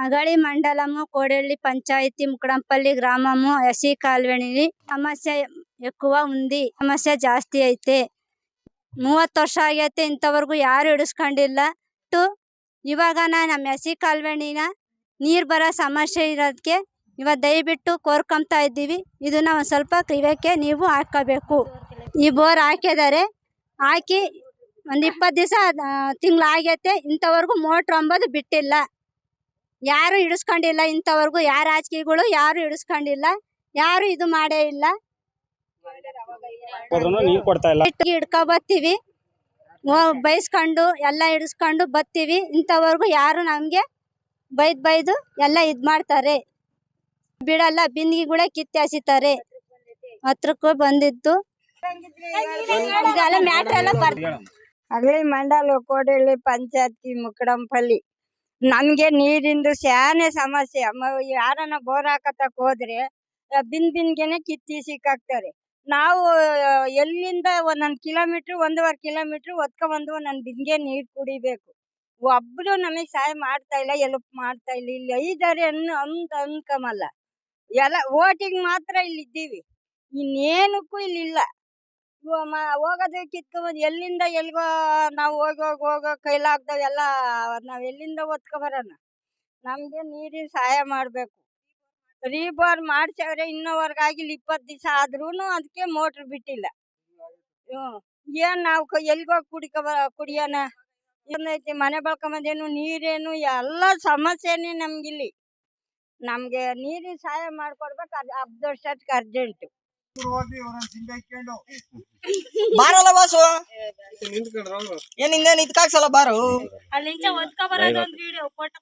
అగళి మండలము కోడెల్లి పంచాయతీ ముకడంపల్లి గ్రామము SC colony ಸಮಸ್ಯೆ ఎక్కువ ఉంది. ಸಮಸ್ಯೆ ಜಾಸ್ತಿ ಐತೆ. 30 ವರ್ಷ ಆಗೈತೆ ಇಂತವರೆಗೂ ಯಾರು ಹಿಡಿಸ್ಕೊಂಡಿಲ್ಲ. ಇವಾಗ ನಮ್ಮ ಎಸ್ಸಿ ಕಾಲನಿನ ನೀರು ಬರೋ ಸಮಸ್ಯೆ ಇರೋದಕ್ಕೆ ಇವಾಗ ದಯವಿಟ್ಟು ಕೋರ್ಕೊಂತಾ ಇದ್ದೀವಿ. ಇದನ್ನ ಒಂದು ಸ್ವಲ್ಪ ಕ್ರಿಯಕ್ಕೆ ನೀವು ಹಾಕಬೇಕು. ಈ ಬೋರ್ ಹಾಕಿದ್ದಾರೆ, ಹಾಕಿ ಒಂದು 20 ದಿವಸ ತಿಂಗಳಾಗೈತೆ. ಇಂಥವರೆಗೂ ಮೋಟ್ರ್ ಅಂಬೋದು ಬಿಟ್ಟಿಲ್ಲ, ಯಾರು ಹಿಡಿಸ್ಕೊಂಡಿಲ್ಲ. ಇಂಥವರೆಗೂ ಯಾರು ರಾಜಕೀಯಗಳು ಯಾರು ಹಿಡಿಸ್ಕೊಂಡಿಲ್ಲ, ಯಾರು ಇದು ಮಾಡೇ ಇಲ್ಲ. ಹಿಡ್ಕೊ ಬರ್ತೀವಿ, ಬೈಸ್ಕೊಂಡು ಎಲ್ಲ ಹಿಡಿಸ್ಕೊಂಡು ಬರ್ತೀವಿ. ಇಂಥವರೆಗೂ ಯಾರು ನಮಗೆ ಬೈದು ಎಲ್ಲ ಇದು ಮಾಡ್ತಾರೆ, ಬಿಡಲ್ಲ. ಬಿಂದಿಗೆಗಳೇ ಕಿತ್ತೆಸಿತಾರೆ. ಹತ್ರಕ್ಕೂ ಬಂದಿದ್ದು ಇದೆಲ್ಲ ಮ್ಯಾಟ್ರ್ ಎಲ್ಲ ಅಗಳಿ ಮಂಡಲ ಕೋಡಳ್ಳಿ ಪಂಚಾಯತಿ ಮುಕಡಂಪಲ್ಲಿ ನಮ್ಗೆ ನೀರಿಂದು ಸ್ಯಾನೆ ಸಮಸ್ಯೆ. ಯಾರನ್ನ ಬೋರ್ ಹಾಕತಕ್ ಹೋದ್ರೆ ಬಿನ್ಗೆನೆ ಕಿತ್ತಿ ಸಿಕ್ಕಾಕ್ತಾರೆ. ನಾವು ಎಲ್ಲಿಂದ ಒಂದೊಂದು ಕಿಲೋಮೀಟರ್ 1.5 ಕಿಲೋಮೀಟರ್ ಒತ್ಕೊಂಡ್ಬಂದು ಒಂದೊಂದು ಬಿಂದಿಗೆ ನೀರು ಕುಡಿಬೇಕು. ಒಬ್ರು ನಮಗೆ ಸಹಾಯ ಮಾಡ್ತಾ ಇಲ್ಲ, ಎಲ್ಪ್ ಮಾಡ್ತಾ ಇಲ್ಲ. ಇಲ್ಲಿ ಐದಾರೆ ಅನ್ಕಮಲ್ಲ, ಎಲ್ಲ ಓಟಿಗೆ ಮಾತ್ರ ಇಲ್ಲಿ ಇದ್ದೀವಿ, ಇನ್ನೇನಕ್ಕೂ ಇಲ್ಲಿ ಇಲ್ಲ. ಹೋಗೋದು ಕಿತ್ಕೊಂಡ್ ಎಲ್ಲಿಂದ ಎಲ್ಗೋ ನಾವು ಹೋಗೋ ಕೈಲಾಗ್ದವ ಎಲ್ಲ ನಾವ್ ಎಲ್ಲಿಂದ ಒತ್ಕೊಬರೋಣ. ನಮ್ಗೆ ನೀರಿನ ಸಹಾಯ ಮಾಡ್ಬೇಕು. ರೀಬೋರ್ ಮಾಡ್ಸವ್ರೆ, ಇನ್ನೋವರೆಗಾಗಿಲ್ಲ. 20 ದಿವಸ ಆದ್ರೂನು ಅದಕ್ಕೆ ಮೋಟ್ರ್ ಬಿಟ್ಟಿಲ್ಲ. ಏನ್ ನಾವು ಎಲ್ಗೋ ಕುಡಿಯೋಣ. ಏನೈತಿ, ಮನೆ ಬಳ್ಕೊಂಬಂದೇನು ನೀರೇನು ಎಲ್ಲ ಸಮಸ್ಯೆನೇ ನಮ್ಗಿಲ್ಲಿ. ನಮ್ಗೆ ನೀರಿನ ಸಹಾಯ ಮಾಡ್ಕೊಡ್ಬೇಕು. ಅದು 10 ವರ್ಷಕ್ಕೆ ಅರ್ಜೆಂಟ್. ಬಾರಲ್ಲ ಬಾಸು, ಏನಿಂದ ನಿಂತ್ಕಾಕ್ಸಲ್ಲ ಬಾರು. ಅಲ್ಲಿ ಒತ್ಕೊ ಬರೋದು ಒಂದು ವಿಡಿಯೋ ಫೋಟೋ